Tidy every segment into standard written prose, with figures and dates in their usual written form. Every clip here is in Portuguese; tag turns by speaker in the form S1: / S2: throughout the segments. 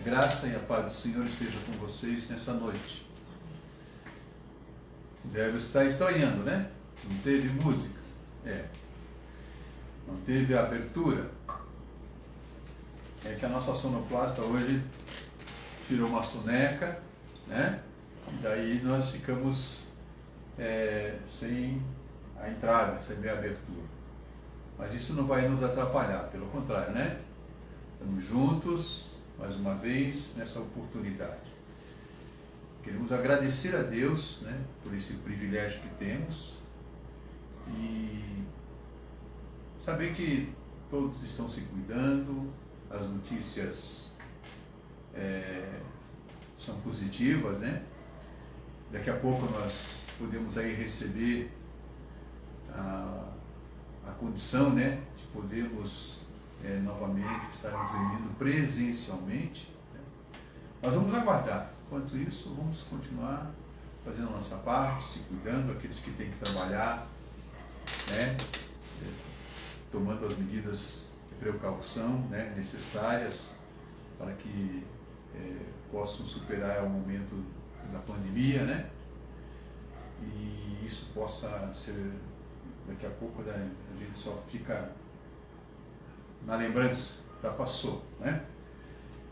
S1: graça e a paz do Senhor esteja com vocês nessa noite. Deve estar estranhando, né? Não teve música, não teve abertura. É que a nossa sonoplasta hoje tirou uma soneca, né? E daí nós ficamos sem a entrada, sem a abertura. Mas isso não vai nos atrapalhar, pelo contrário, né? Estamos juntos, mais uma vez, nessa oportunidade. Queremos agradecer a Deus, né, por esse privilégio que temos e saber que todos estão se cuidando, as notícias são positivas, né? Daqui a pouco nós podemos aí receber a condição, né, de podermos novamente estarmos reunindo presencialmente, né? Nós vamos aguardar. Enquanto isso, vamos continuar fazendo a nossa parte, se cuidando, aqueles que têm que trabalhar, né, tomando as medidas de precaução, né, necessárias para que possam superar o momento da pandemia, né? E isso possa ser, daqui a pouco, né, a gente só fica na lembrança, já passou, né?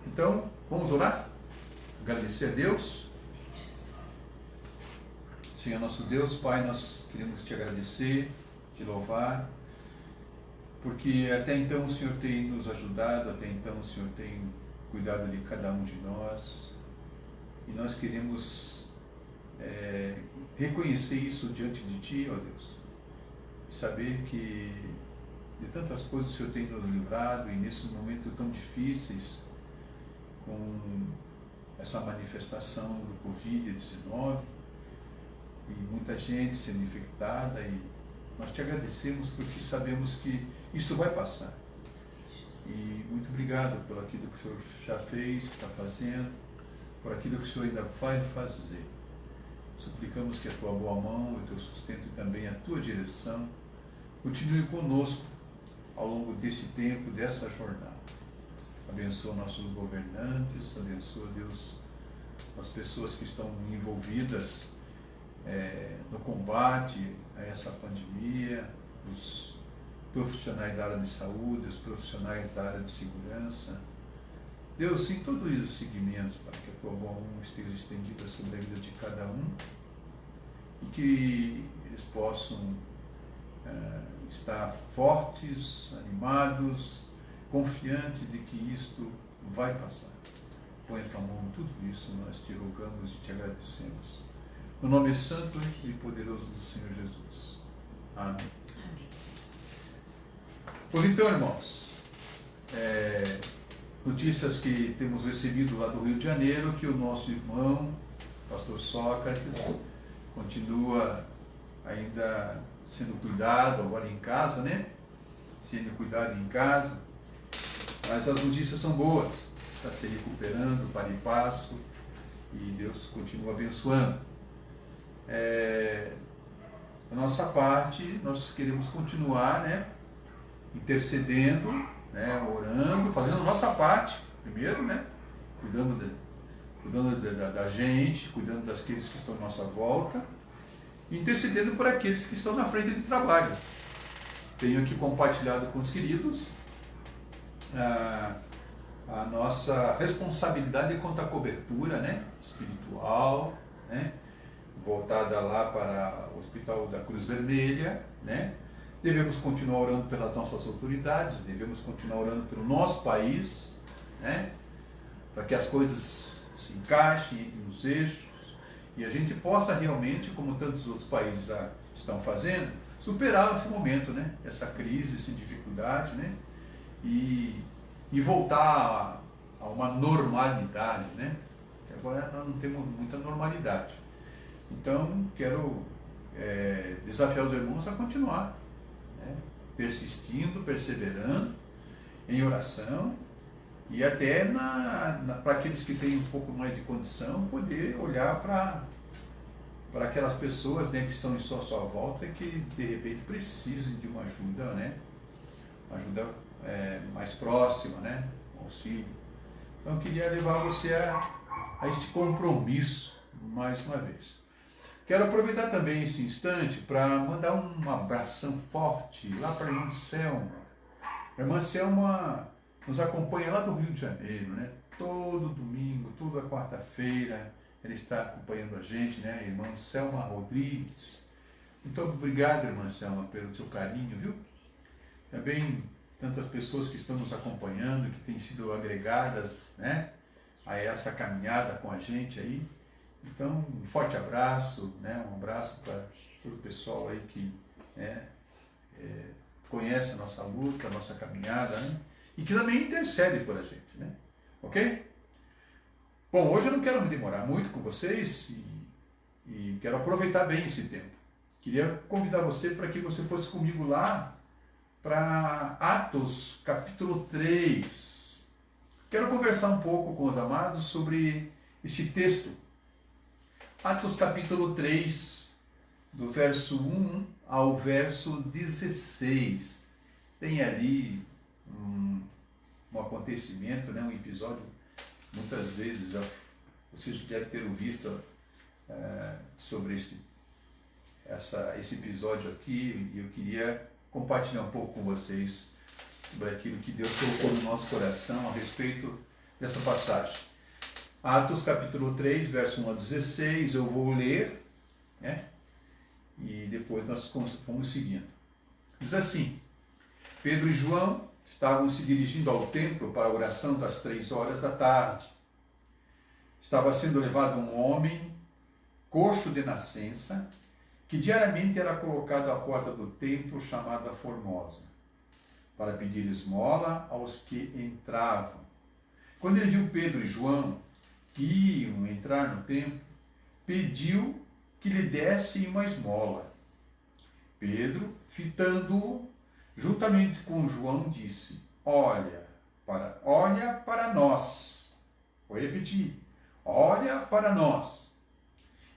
S1: Então, vamos orar? Agradecer a Deus. Senhor nosso Deus, Pai, nós queremos te agradecer, te louvar, porque até então o Senhor tem nos ajudado, até então o Senhor tem cuidado de cada um de nós, e nós queremos reconhecer isso diante de Ti, ó Deus, e saber que de tantas coisas o Senhor tem nos livrado, e nesses momentos tão difíceis, com essa manifestação do Covid-19, e muita gente sendo infectada, e nós te agradecemos porque sabemos que isso vai passar. E muito obrigado por aquilo que o Senhor já fez, está fazendo, por aquilo que o Senhor ainda vai fazer. Suplicamos que a tua boa mão, o teu sustento e também a tua direção continue conosco ao longo desse tempo, dessa jornada. Abençoa nossos governantes, abençoa, Deus, as pessoas que estão envolvidas no combate a essa pandemia, os profissionais da área de saúde, os profissionais da área de segurança. Deus, em todos os segmentos, para que a tua boa mão esteja estendida sobre a vida de cada um e que eles possam estar fortes, animados, confiantes de que isto vai passar. Põe a tua mão em tudo isso, nós te rogamos e te agradecemos. No nome santo e poderoso do Senhor Jesus. Amém.
S2: Amém.
S1: Pois então, irmãos, notícias que temos recebido lá do Rio de Janeiro, que o nosso irmão, pastor Sócrates, continua ainda sendo cuidado agora em casa, né? Sendo cuidado em casa. Mas as notícias são boas. Está se recuperando, para e passo, e Deus continua abençoando. A nossa parte, nós queremos continuar, né, intercedendo, né, orando, fazendo a nossa parte, primeiro, né, cuidando da gente, cuidando daqueles que estão à nossa volta, e intercedendo por aqueles que estão na frente do trabalho. Tenho aqui compartilhado com os queridos a nossa responsabilidade quanto à cobertura, né, espiritual, né, voltada lá para o Hospital da Cruz Vermelha, né. Devemos continuar orando pelas nossas autoridades, devemos continuar orando pelo nosso país, né, para que as coisas se encaixem nos eixos e a gente possa realmente, como tantos outros países já estão fazendo, superar esse momento, né, essa crise, essa dificuldade, né, e voltar a uma normalidade, né? Que agora nós não temos muita normalidade. Então, quero desafiar os irmãos a continuar, né, persistindo, perseverando em oração e até para aqueles que têm um pouco mais de condição, poder olhar para aquelas pessoas, né, que estão em sua volta e que de repente precisem de uma ajuda, né? Uma ajuda mais próxima, né? Um auxílio. Então eu queria levar você a este compromisso mais uma vez. Quero aproveitar também esse instante para mandar um abração forte lá para a irmã Selma. A irmã Selma nos acompanha lá do Rio de Janeiro, né? Todo domingo, toda quarta-feira, ela está acompanhando a gente, né? A irmã Selma Rodrigues. Muito obrigado, irmã Selma, pelo seu carinho, viu? Também tantas pessoas que estão nos acompanhando, que têm sido agregadas, né, a essa caminhada com a gente aí. Então, um forte abraço, né, um abraço para todo o pessoal aí que conhece a nossa luta, a nossa caminhada, né, e que também intercede por a gente, né, ok? Bom, hoje eu não quero me demorar muito com vocês e quero aproveitar bem esse tempo. Queria convidar você para que você fosse comigo lá para Atos capítulo 3. Quero conversar um pouco com os amados sobre esse texto. Atos capítulo 3, do verso 1 ao verso 16. Tem ali um acontecimento, né, um episódio, muitas vezes já vocês devem ter visto sobre esse episódio aqui, e eu queria compartilhar um pouco com vocês sobre aquilo que Deus colocou no nosso coração a respeito dessa passagem. Atos capítulo 3, verso 1 a 16, eu vou ler, né? E depois nós vamos seguindo. Diz assim: Pedro e João estavam se dirigindo ao templo para a oração das 3 horas da tarde. Estava sendo levado um homem, coxo de nascença, que diariamente era colocado à porta do templo chamada Formosa, para pedir esmola aos que entravam. Quando ele viu Pedro e João, que iam entrar no templo, pediu que lhe dessem uma esmola. Pedro, fitando-o, juntamente com João, disse: olha para nós. Vou repetir: olha para nós.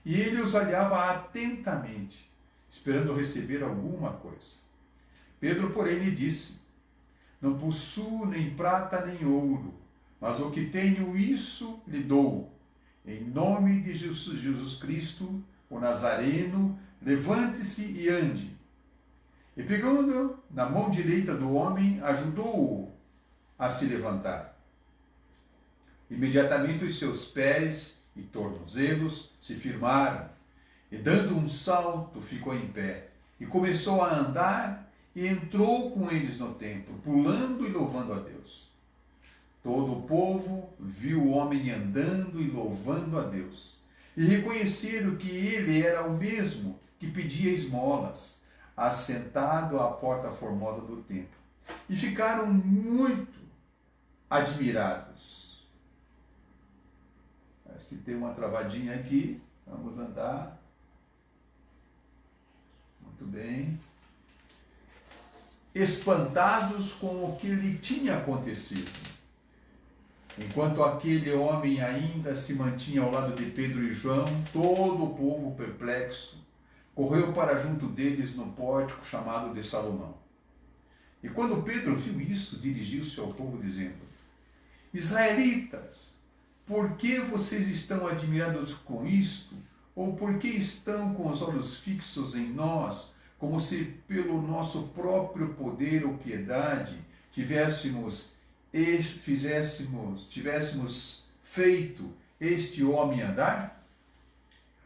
S1: E ele os olhava atentamente, esperando receber alguma coisa. Pedro, porém, lhe disse: não possuo nem prata nem ouro, mas o que tenho, isso lhe dou. Em nome de Jesus Cristo, o Nazareno, levante-se e ande. E pegando na mão direita do homem, ajudou-o a se levantar. Imediatamente os seus pés e tornozelos se firmaram, e dando um salto ficou em pé, e começou a andar, e entrou com eles no templo, pulando e louvando a Deus. Todo o povo viu o homem andando e louvando a Deus, e reconheceram que ele era o mesmo que pedia esmolas, assentado à porta formosa do templo, e ficaram muito admirados. Acho que tem uma travadinha aqui. Vamos andar. Muito bem. Espantados com o que lhe tinha acontecido. Enquanto aquele homem ainda se mantinha ao lado de Pedro e João, todo o povo perplexo correu para junto deles no pórtico chamado de Salomão. E quando Pedro viu isso, dirigiu-se ao povo dizendo: Israelitas, por que vocês estão admirados com isto? Ou por que estão com os olhos fixos em nós, como se pelo nosso próprio poder ou piedade tivéssemos feito este homem andar?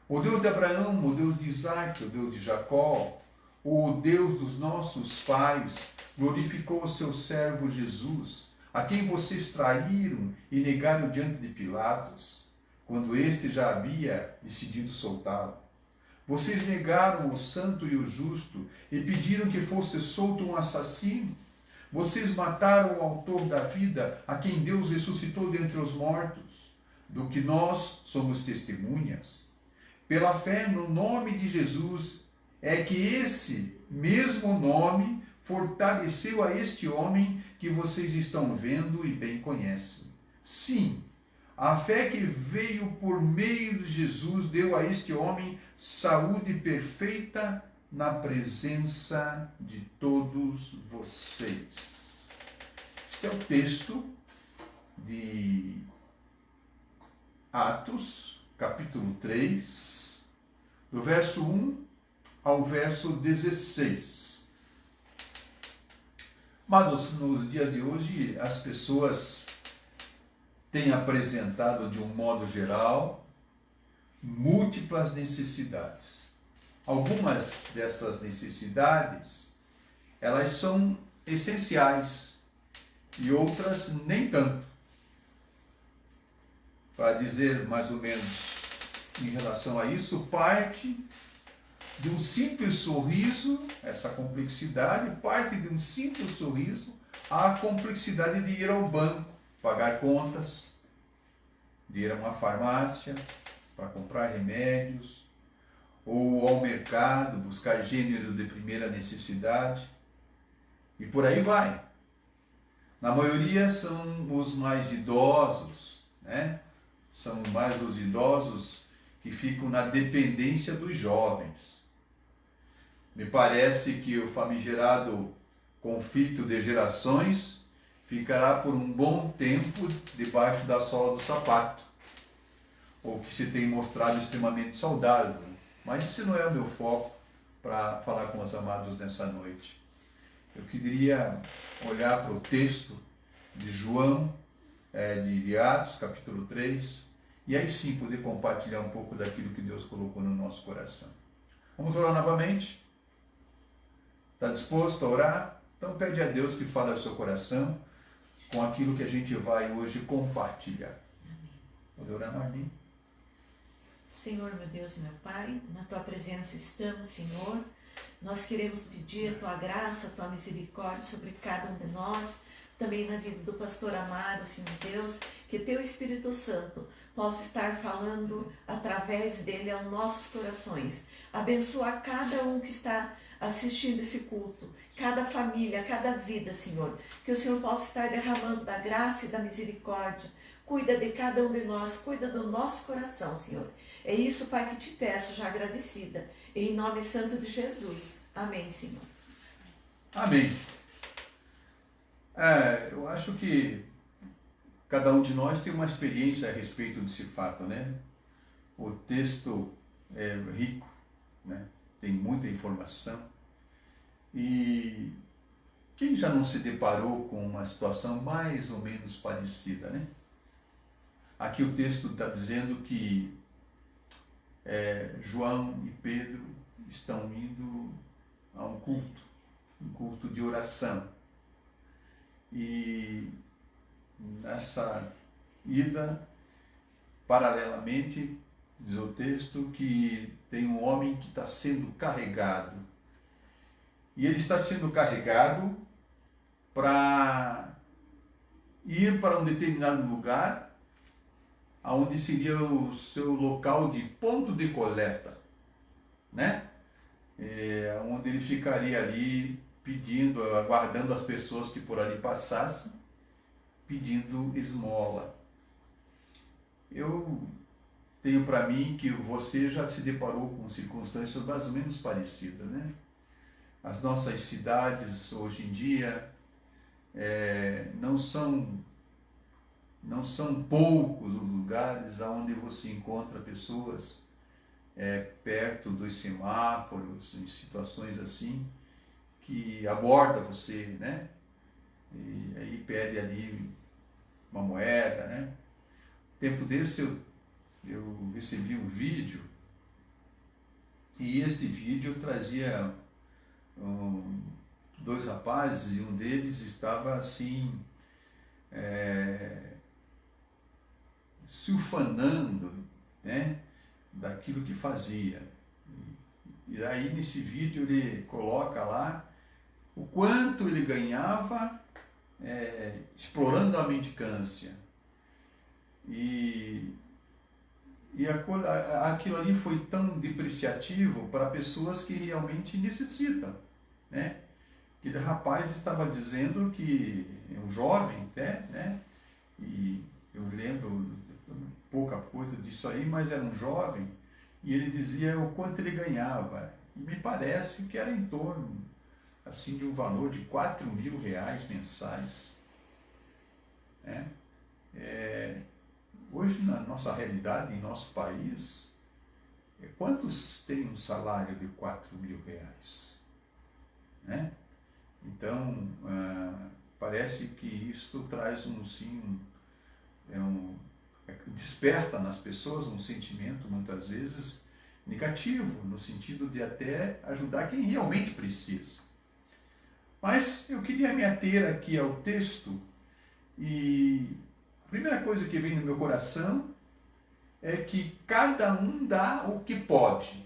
S1: O Deus de Abraão, o Deus de Isaac, o Deus de Jacó, o Deus dos nossos pais, glorificou o seu servo Jesus, a quem vocês traíram e negaram diante de Pilatos, quando este já havia decidido soltá-lo. Vocês negaram o santo e o justo e pediram que fosse solto um assassino. Vocês mataram o autor da vida, a quem Deus ressuscitou dentre os mortos, do que nós somos testemunhas. Pela fé no nome de Jesus é que esse mesmo nome fortaleceu a este homem que vocês estão vendo e bem conhecem. Sim, a fé que veio por meio de Jesus deu a este homem saúde perfeita na presença de todos vocês. Este é o texto de Atos, capítulo 3, do verso 1 ao verso 16. Mas nos dias de hoje, as pessoas têm apresentado, de um modo geral, múltiplas necessidades. Algumas dessas necessidades, elas são essenciais e outras nem tanto. Para dizer mais ou menos em relação a isso, parte de um simples sorriso, essa complexidade, parte de um simples sorriso, a complexidade de ir ao banco, pagar contas, de ir a uma farmácia para comprar remédios, ou ao mercado, buscar gêneros de primeira necessidade, e por aí vai. Na maioria são os mais idosos, né? São mais os idosos que ficam na dependência dos jovens. Me parece que o famigerado conflito de gerações ficará por um bom tempo debaixo da sola do sapato, o que se tem mostrado extremamente saudável. Mas esse não é o meu foco para falar com os amados nessa noite. Eu queria olhar para o texto de João, de Atos, capítulo 3, e aí sim poder compartilhar um pouco daquilo que Deus colocou no nosso coração. Vamos orar novamente? Está disposto a orar? Então pede a Deus que fale ao seu coração com aquilo que a gente vai hoje compartilhar. Pode orar, Marli?
S2: Senhor, meu Deus e meu Pai, na Tua presença estamos, Senhor. Nós queremos pedir a Tua graça, a Tua misericórdia sobre cada um de nós, também na vida do pastor Amaro, Senhor Deus, que Teu Espírito Santo possa estar falando através dele aos nossos corações. Abençoa cada um que está assistindo esse culto, cada família, cada vida, Senhor. Que o Senhor possa estar derramando da graça e da misericórdia. Cuida de cada um de nós, cuida do nosso coração, Senhor. É isso, Pai, que te peço, já agradecida. Em nome santo de Jesus. Amém, Senhor.
S1: Amém. Eu acho que cada um de nós tem uma experiência a respeito desse fato, né? O texto é rico, né? Tem muita informação. E quem já não se deparou com uma situação mais ou menos parecida, né? Aqui o texto está dizendo que João e Pedro estão indo a um culto de oração. E nessa ida, paralelamente, diz o texto que tem um homem que está sendo carregado. E ele está sendo carregado para ir para um determinado lugar, onde seria o seu local de ponto de coleta, né? Onde ele ficaria ali pedindo, aguardando as pessoas que por ali passassem, pedindo esmola. Eu tenho para mim que você já se deparou com circunstâncias mais ou menos parecidas, né? As nossas cidades hoje em dia não são poucos os lugares onde você encontra pessoas perto dos semáforos, em situações assim, que aborda você, né? E aí pede ali uma moeda, né? Tempo desse eu recebi um vídeo, e este vídeo trazia dois rapazes, e um deles estava assim, se ufanando, né, daquilo que fazia. E aí nesse vídeo ele coloca lá o quanto ele ganhava explorando a mendicância. E aquilo ali foi tão depreciativo para pessoas que realmente necessitam, né? Aquele rapaz estava dizendo que é um jovem até, né? E eu lembro pouca coisa disso aí, mas era um jovem, e ele dizia o quanto ele ganhava. E me parece que era em torno assim, de um valor de R$ 4.000 mensais, né? hoje na nossa realidade, em nosso país, quantos têm um salário de 4 mil reais? Né? Então, parece que isto traz desperta nas pessoas um sentimento, muitas vezes, negativo, no sentido de até ajudar quem realmente precisa. Mas eu queria me ater aqui ao texto e a primeira coisa que vem no meu coração é que cada um dá o que pode.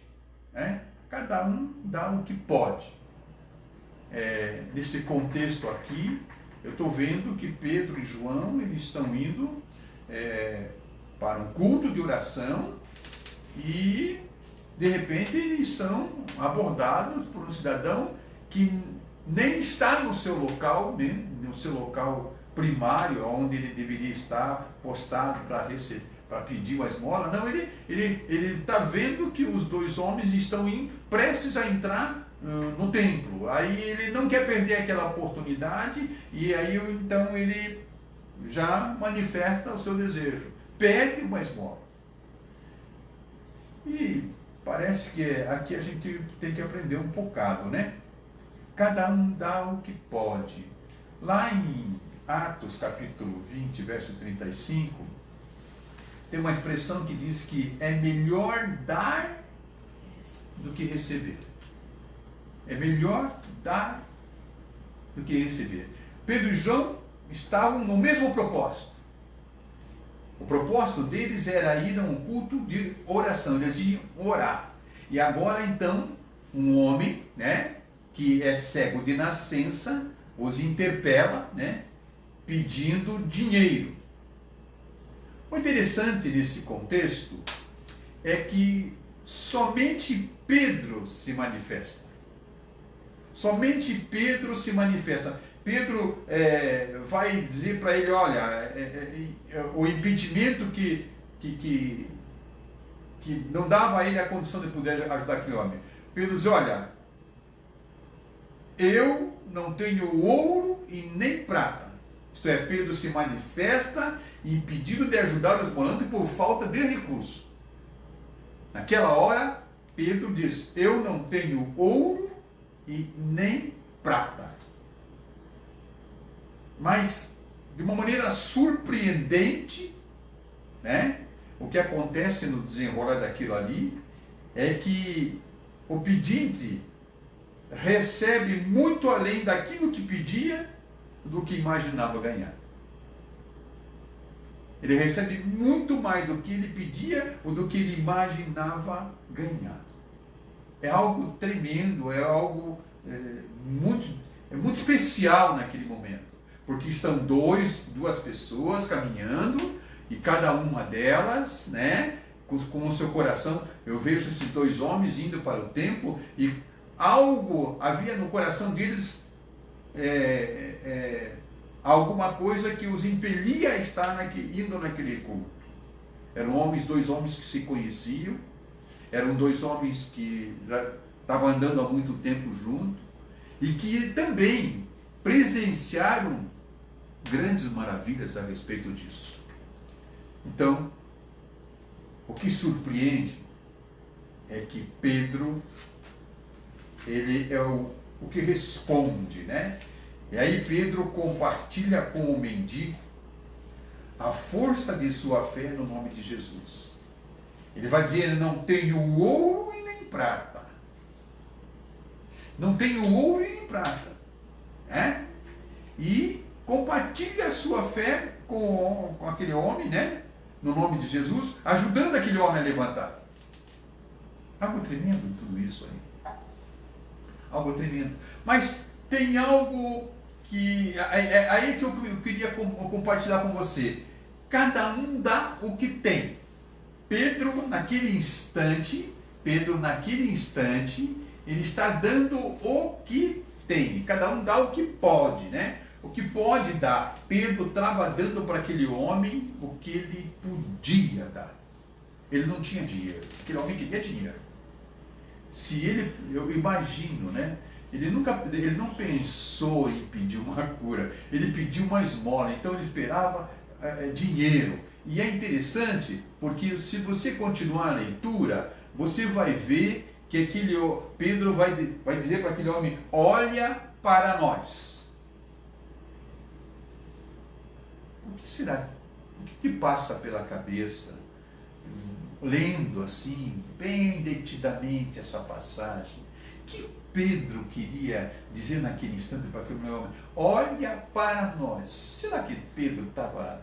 S1: Né? Cada um dá o que pode. Nesse contexto aqui, eu estou vendo que Pedro e João eles estão indo para um culto de oração e, de repente, eles são abordados por um cidadão que nem está no seu local, né, no seu local primário, onde ele deveria estar postado para pedir uma esmola. Não, ele está vendo que os dois homens estão prestes a entrar no templo. Aí ele não quer perder aquela oportunidade e aí então ele já manifesta o seu desejo, pede uma esmola. E parece que aqui a gente tem que aprender um bocado, né? Cada um dá o que pode. Lá em Atos capítulo 20, verso 35, tem uma expressão que diz que é melhor dar do que receber. É melhor dar do que receber. Pedro e João estavam no mesmo propósito. O propósito deles era ir a um culto de oração. Eles iam orar. E agora então, um homem, né, que é cego de nascença, os interpela, né, pedindo dinheiro. O interessante nesse contexto é que somente Pedro se manifesta. Somente Pedro se manifesta. Pedro vai dizer para ele, olha, o impedimento que não dava a ele a condição de poder ajudar aquele homem. Pedro diz, olha, eu não tenho ouro e nem prata. Isto é, Pedro se manifesta impedido de ajudar os morantes por falta de recurso. Naquela hora, Pedro diz, eu não tenho ouro e nem prata. Mas, de uma maneira surpreendente, né, o que acontece no desenrolar daquilo ali é que o pedinte recebe muito além daquilo que pedia do que imaginava ganhar. Ele recebe muito mais do que ele pedia ou do que ele imaginava ganhar. É algo tremendo, é algo muito especial naquele momento. Porque estão duas pessoas caminhando e cada uma delas, né, com o seu coração, eu vejo esses dois homens indo para o templo e algo havia no coração deles, alguma coisa que os impelia a estar indo naquele culto. Eram dois homens que se conheciam, eram dois homens que já estavam andando há muito tempo juntos e que também presenciaram grandes maravilhas a respeito disso. Então, o que surpreende é que Pedro, ele é o que responde, né? E aí Pedro compartilha com o mendigo a força de sua fé no nome de Jesus. Ele vai dizer, não tenho ouro e nem prata. Não tenho ouro e nem prata. Né? E compartilha a sua fé com aquele homem, né? No nome de Jesus, ajudando aquele homem a levantar. Algo tremendo em tudo isso aí. Algo tremendo. Mas tem algo que... É aí que eu queria compartilhar com você. Cada um dá o que tem. Pedro, naquele instante, ele está dando o que tem. Cada um dá o que pode, né? O que pode dar. Pedro estava dando para aquele homem o que ele podia dar. Ele não tinha dinheiro. Aquele homem queria dinheiro. Eu imagino, né? Ele não pensou em pedir uma cura. Ele pediu uma esmola. Então ele esperava dinheiro. E é interessante, porque se você continuar a leitura, você vai ver que Pedro vai dizer para aquele homem, olha para nós. O que será? O que te passa pela cabeça, lendo assim, bem detidamente essa passagem? Que Pedro queria dizer naquele instante para aquele homem, olha para nós. Será que Pedro estava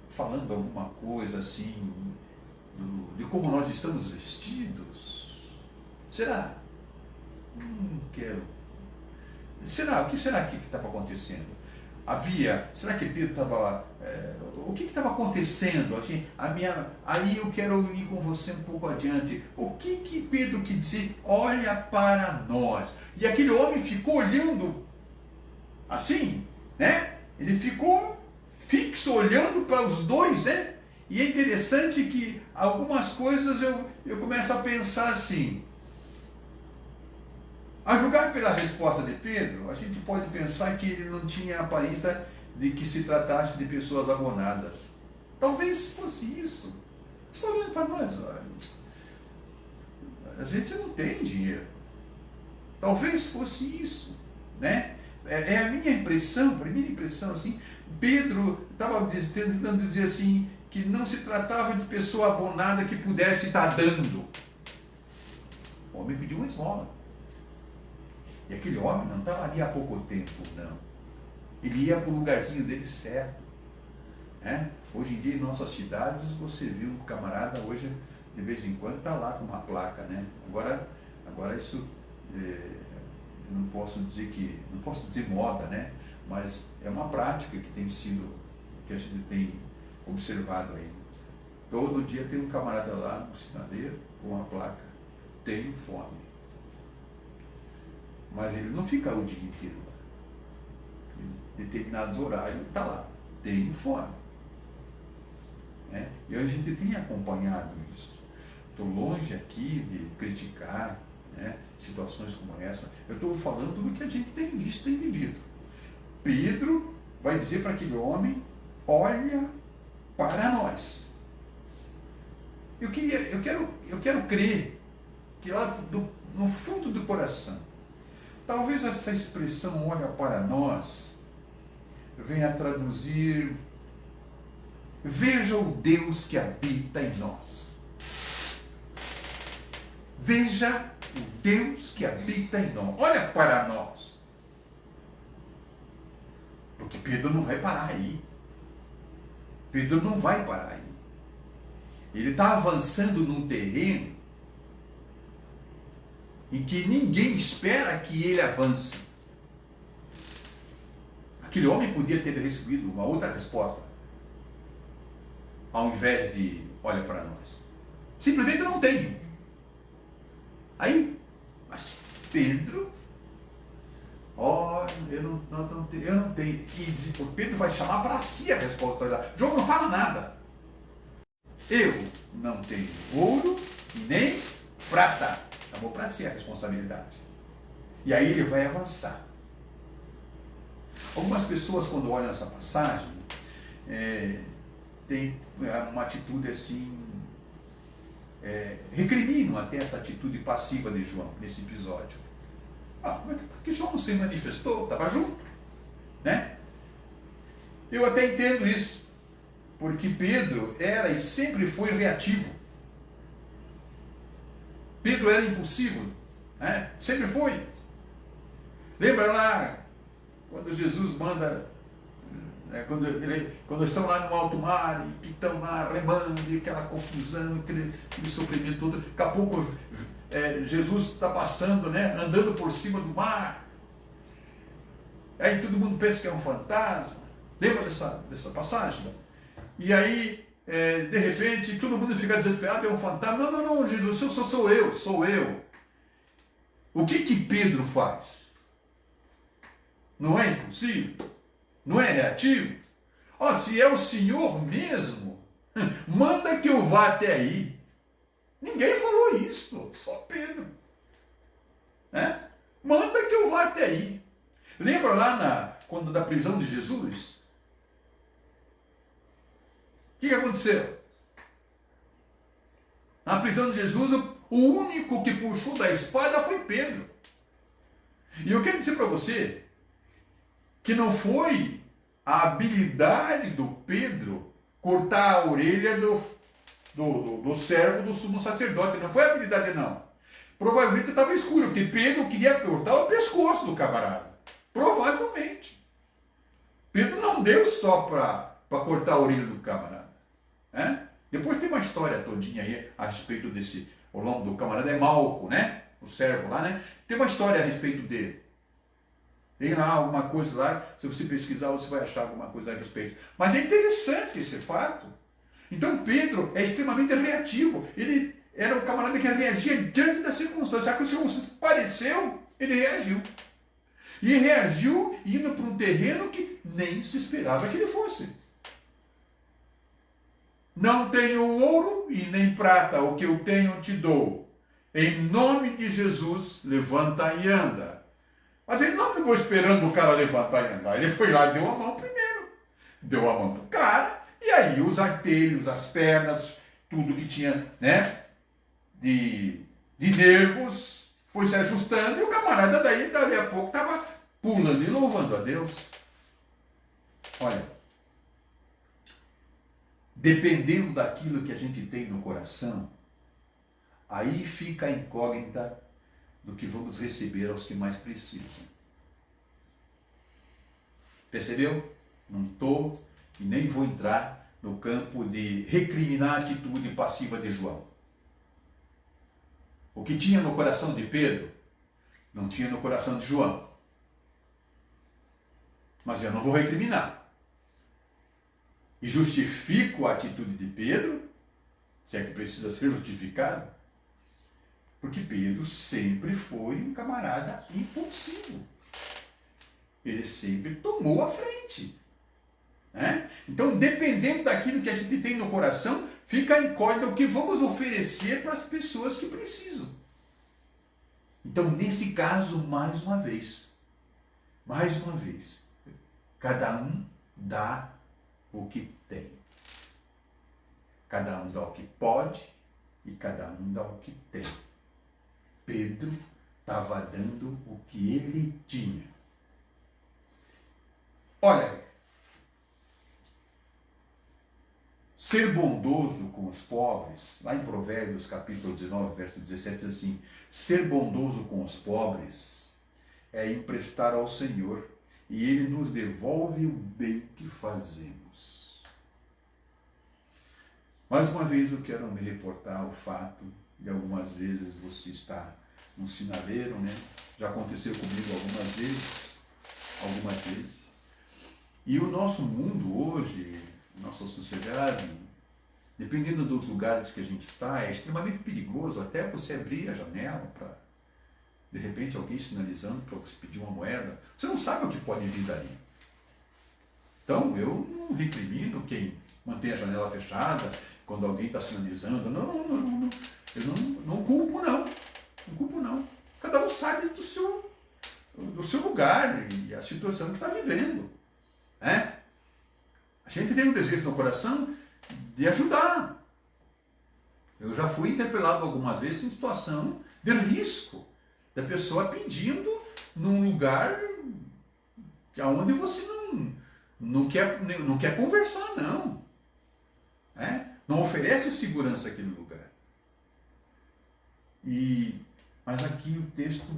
S1: falando alguma coisa assim, de como nós estamos vestidos? Será? Quero. Será? O que será que estava acontecendo? Será que Pedro estava... o que estava acontecendo? Aí eu quero ir com você um pouco adiante. O que Pedro quis dizer? Olha para nós. E aquele homem ficou olhando assim, né? Ele ficou fixo, olhando para os dois, né? E é interessante que algumas coisas eu começo a pensar assim. A julgar pela resposta de Pedro, a gente pode pensar que ele não tinha aparência de que se tratasse de pessoas abonadas. Talvez fosse isso. Está olhando para nós, olha. A gente não tem dinheiro. Talvez fosse isso, né? É a minha impressão, primeira impressão, assim. Pedro estava tentando dizer assim, que não se tratava de pessoa abonada que pudesse estar dando. O homem pediu uma esmola. E aquele homem não estava ali há pouco tempo, não. Ele ia para o lugarzinho dele certo. Né? Hoje em dia, em nossas cidades, você viu um camarada hoje, de vez em quando, está lá com uma placa. Né? Agora isso, eu não posso dizer moda, né? Mas é uma prática que tem sido, que a gente tem observado aí. Todo dia tem um camarada lá no sinadeiro com uma placa, tenho fome. Mas ele não fica o dia inteiro lá. Em determinados horários ele está lá, tenho fome. Né? E a gente tem acompanhado isso. Estou longe aqui de criticar, né, situações como essa. Eu estou falando do que a gente tem visto, tem vivido. Pedro vai dizer para aquele homem, olha para nós. Eu quero crer que lá no fundo do coração, talvez essa expressão olha para nós venha a traduzir, veja o Deus que habita em nós. Veja o Deus que habita em nós. Olha para nós. Porque Pedro não vai parar aí. Pedro não vai parar aí. Ele está avançando num terreno em que ninguém espera que ele avance. Aquele homem podia ter recebido uma outra resposta, ao invés de olha para nós. Simplesmente não tem. Aí, mas Pedro, eu não tenho. E Pedro vai chamar para si a resposta. João não fala nada. Eu não tenho ouro nem prata. Chamou para si a responsabilidade. E aí ele vai avançar. Algumas pessoas, quando olham essa passagem, têm uma atitude assim, recriminam até essa atitude passiva de João nesse episódio. Porque João não se manifestou, estava junto, né? Eu até entendo isso, porque Pedro era e sempre foi reativo. Pedro era impulsivo, né? Sempre foi. Lembra lá, quando Jesus manda, quando estão lá no alto mar, e que estão lá remando, e aquela confusão, aquele sofrimento todo, daqui a pouco Jesus está passando, né, andando por cima do mar, aí todo mundo pensa que é um fantasma. Lembra dessa passagem? E aí, de repente, todo mundo fica desesperado, é um fantasma. Não, Jesus, sou eu. O que Pedro faz? Não é impulsivo? Não é reativo? Se é o Senhor mesmo, manda que eu vá até aí. Ninguém falou isso, só Pedro. Né? Manda que eu vá até aí. Lembra lá quando da prisão de Jesus? que aconteceu? Na prisão de Jesus, o único que puxou da espada foi Pedro. E eu quero dizer para você que não foi a habilidade do Pedro cortar a orelha do servo do sumo sacerdote. Não foi a habilidade, não. Provavelmente estava escuro, porque Pedro queria cortar o pescoço do camarada. Provavelmente. Pedro não deu só para cortar a orelha do camarada. Depois tem uma história todinha aí a respeito desse... O nome do camarada é Malco, né? O servo lá, né? Tem uma história a respeito dele. Tem lá alguma coisa lá, se você pesquisar, você vai achar alguma coisa a respeito. Mas é interessante esse fato. Então Pedro é extremamente reativo. Ele era um camarada que reagia diante da circunstância. Já que a circunstância pareceu, ele reagiu. E reagiu indo para um terreno que nem se esperava que ele fosse. Não tenho ouro e nem prata, o que eu tenho te dou. Em nome de Jesus, levanta e anda. Mas ele não ficou esperando o cara levantar e andar. Ele foi lá e deu a mão primeiro. Deu a mão pro cara, e aí os artelhos, as pernas, tudo que tinha, né, de nervos, foi se ajustando, e o camarada daí, dali a pouco, estava pulando e louvando a Deus. Olha, dependendo daquilo que a gente tem no coração, aí fica a incógnita do que vamos receber aos que mais precisam. Percebeu? Não estou e nem vou entrar no campo de recriminar a atitude passiva de João. O que tinha no coração de Pedro, não tinha no coração de João. Mas eu não vou recriminar. E justifico a atitude de Pedro, se é que precisa ser justificado, porque Pedro sempre foi um camarada impulsivo. Ele sempre tomou a frente. Então, dependendo daquilo que a gente tem no coração, fica a incógnita o que vamos oferecer para as pessoas que precisam. Então, neste caso, mais uma vez, cada um dá o que tem. Cada um dá o que pode e cada um dá o que tem. Pedro estava dando o que ele tinha. Olha, ser bondoso com os pobres, lá em Provérbios capítulo 19, verso 17, diz assim: ser bondoso com os pobres é emprestar ao Senhor, e Ele nos devolve o bem que fazemos. Mais uma vez eu quero me reportar ao fato de algumas vezes você está num sinaleiro, né? Já aconteceu comigo algumas vezes. E o nosso mundo hoje, nossa sociedade, dependendo dos lugares que a gente está, é extremamente perigoso até você abrir a janela para, de repente, alguém sinalizando para você pedir uma moeda. Você não sabe o que pode vir dali. Então, eu não recrimino quem mantém a janela fechada quando alguém está sinalizando. Não. Eu não culpo, não. Não culpo, não. Cada um sabe do seu lugar e a situação que está vivendo. A gente tem um desejo no coração de ajudar. Eu já fui interpelado algumas vezes em situação de risco, da pessoa pedindo num lugar onde você não quer conversar, não. Não oferece segurança àquele lugar. Mas aqui o texto,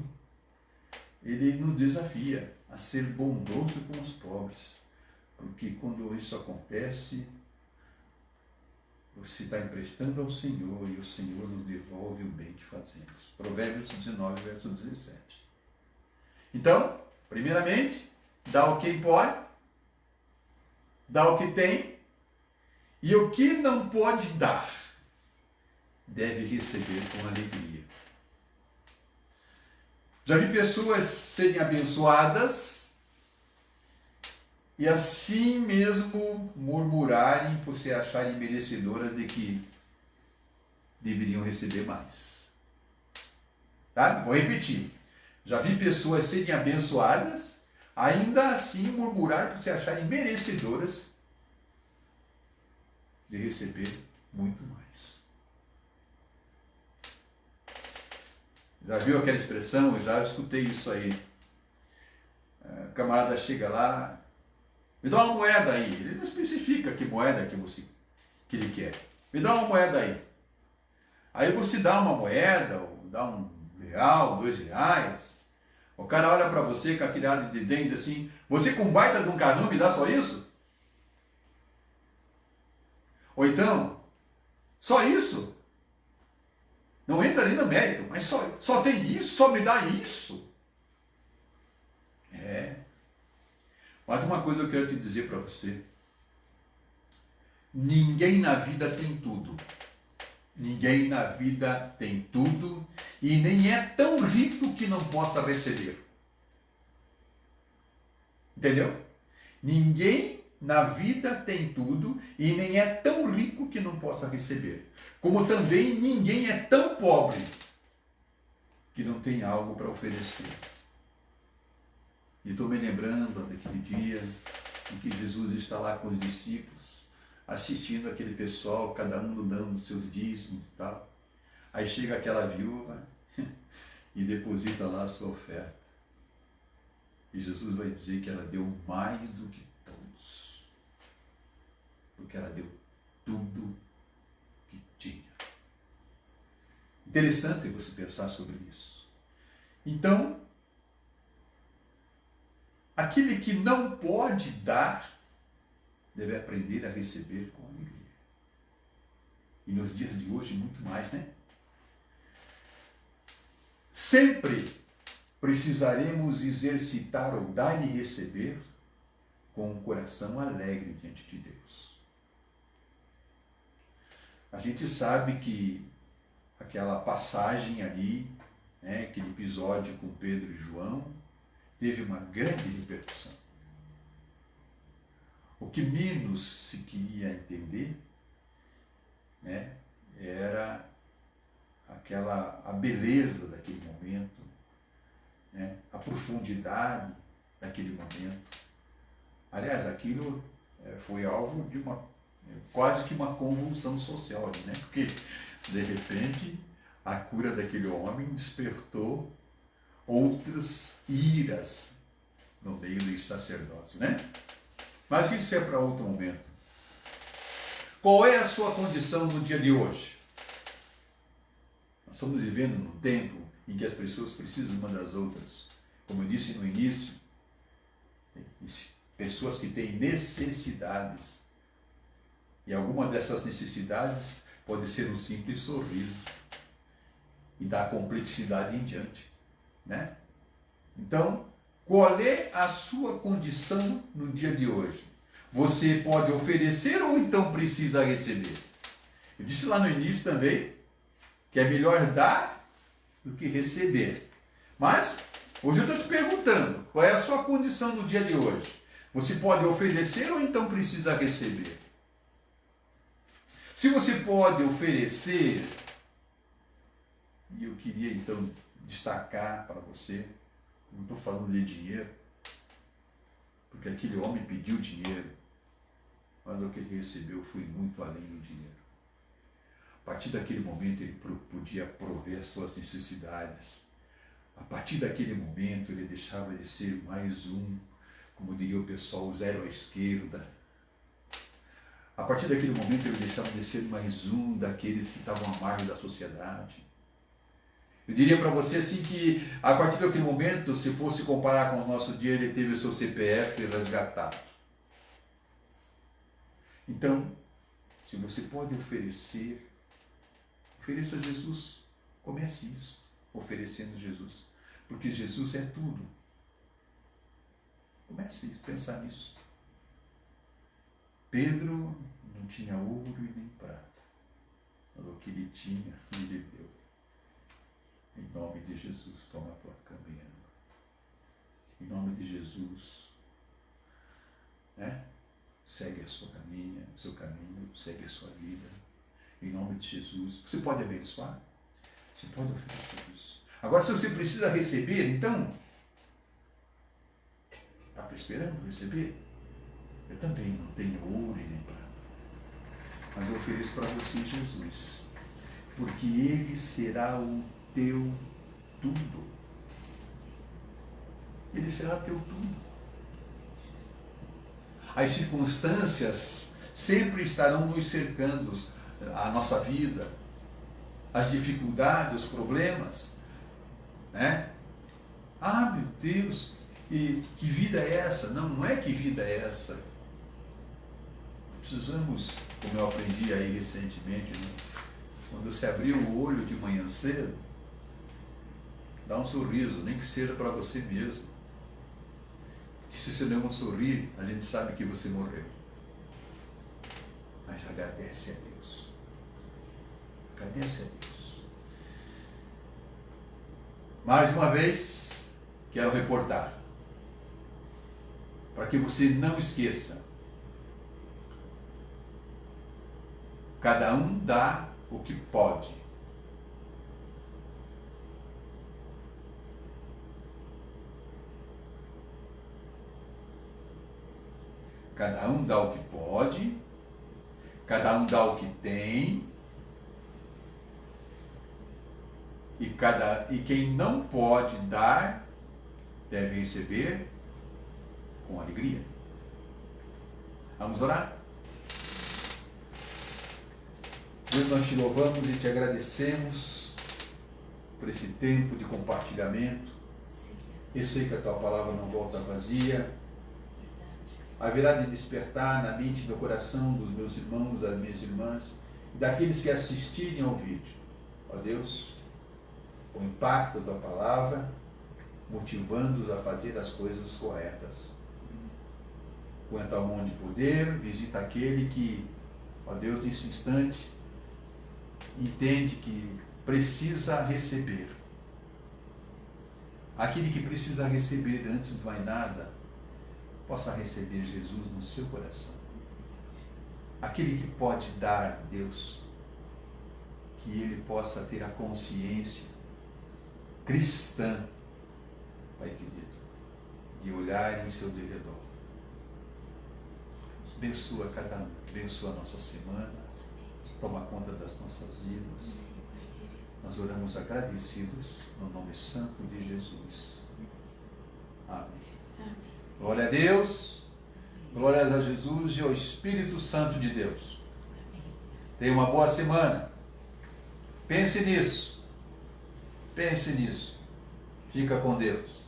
S1: ele nos desafia a ser bondoso com os pobres. Porque quando isso acontece, você está emprestando ao Senhor e o Senhor nos devolve o bem que fazemos. Provérbios 19, verso 17. Então, primeiramente, dá o que pode, dá o que tem, e o que não pode dar, deve receber com alegria. Já vi pessoas serem abençoadas e assim mesmo murmurarem por se acharem merecedoras de que deveriam receber mais. Tá? Vou repetir. Já vi pessoas serem abençoadas, ainda assim murmurar por se acharem merecedoras de receber muito mais. Já viu aquela expressão? Eu já escutei isso aí. O camarada chega lá, me dá uma moeda aí. Ele não especifica que moeda que ele quer. Me dá uma moeda aí. Aí você dá uma moeda, ou dá R$1, R$2. O cara olha para você com aquele ar de dente assim, você com baita de um carnão me dá só isso? Ou então, só isso? Não entra ali no mérito, mas só tem isso, só me dá isso? Mas uma coisa eu quero te dizer para você. Ninguém na vida tem tudo. Ninguém na vida tem tudo e nem é tão rico que não possa receber. Entendeu? Ninguém na vida tem tudo e nem é tão rico que não possa receber. Como também ninguém é tão pobre que não tem algo para oferecer. E estou me lembrando daquele dia em que Jesus está lá com os discípulos, assistindo aquele pessoal, cada um dando seus dízimos e tal. Aí chega aquela viúva e deposita lá a sua oferta. E Jesus vai dizer que ela deu mais do que todos, porque ela deu tudo que tinha. Interessante você pensar sobre isso. Então, aquele que não pode dar, deve aprender a receber com alegria. E nos dias de hoje, muito mais, né? Sempre precisaremos exercitar o dar e receber com um coração alegre diante de Deus. A gente sabe que aquela passagem ali, né, aquele episódio com Pedro e João, teve uma grande repercussão. O que menos se queria entender, né, era a beleza daquele momento, né, a profundidade daquele momento. Aliás, aquilo foi alvo de quase que uma convulsão social, né? Porque, de repente, a cura daquele homem despertou outras iras no meio dos sacerdotes, né? Mas isso é para outro momento. Qual é a sua condição no dia de hoje? Nós estamos vivendo num tempo em que as pessoas precisam uma das outras. Como eu disse no início, pessoas que têm necessidades. E alguma dessas necessidades pode ser um simples sorriso e dar complexidade em diante, né? Então, qual é a sua condição no dia de hoje? Você pode oferecer ou então precisa receber? Eu disse lá no início também que é melhor dar do que receber. Mas, hoje eu estou te perguntando, qual é a sua condição no dia de hoje? Você pode oferecer ou então precisa receber? Se você pode oferecer, e eu queria então destacar para você, não estou falando de dinheiro, porque aquele homem pediu dinheiro, mas o que ele recebeu foi muito além do dinheiro. A partir daquele momento ele podia prover as suas necessidades. A partir daquele momento ele deixava de ser mais um, como diria o pessoal, o zero à esquerda. A partir daquele momento ele deixava de ser mais um daqueles que estavam à margem da sociedade. Eu diria para você assim que a partir daquele momento, se fosse comparar com o nosso dia, ele teve o seu CPF resgatado. Então, se você pode oferecer, ofereça a Jesus. Comece isso, oferecendo Jesus. Porque Jesus é tudo. Comece a pensar nisso. Pedro não tinha ouro e nem prata. Mas o que ele tinha, ele deu. Em nome de Jesus, toma a tua cama e anda. Em nome de Jesus, né? Segue a sua caminha, o seu caminho, segue a sua vida. Em nome de Jesus. Você pode abençoar? Você pode oferecer isso. Agora, se você precisa receber, então, está esperando receber? Eu também não tenho ouro e nem prata. Mas eu ofereço para você Jesus, porque Ele será o teu tudo. Ele será teu tudo. As circunstâncias sempre estarão nos cercando, a nossa vida, as dificuldades, os problemas, né? Ah, meu Deus, e que vida é essa? Não, não é que vida é essa. Precisamos, como eu aprendi aí recentemente, né? Quando você abrir o olho de manhã cedo, dá um sorriso, nem que seja para você mesmo. Porque se você não sorrir, a gente sabe que você morreu. Mas agradece a Deus. Agradece a Deus. Mais uma vez, quero reportar, para que você não esqueça. Cada um dá o que pode. Cada um dá o que pode, cada um dá o que tem, e quem não pode dar, deve receber com alegria. Vamos orar? Deus, nós te louvamos e te agradecemos por esse tempo de compartilhamento. Eu sei que a tua palavra não volta vazia. Haverá de despertar na mente e no coração dos meus irmãos, das minhas irmãs, e daqueles que assistirem ao vídeo. Ó Deus, o impacto da tua palavra, motivando-os a fazer as coisas corretas. Com a tua mão de poder, visita aquele que, ó Deus, nesse instante, entende que precisa receber. Aquele que precisa receber antes de mais nada, possa receber Jesus no seu coração. Aquele que pode dar, Deus, que ele possa ter a consciência cristã, Pai querido, de olhar em seu derredor. Abençoa cada um, abençoa a nossa semana, toma conta das nossas vidas. Nós oramos agradecidos no nome santo de Jesus. Amém. Glória a Deus, glórias a Jesus e ao Espírito Santo de Deus. Tenha uma boa semana. Pense nisso. Pense nisso. Fica com Deus.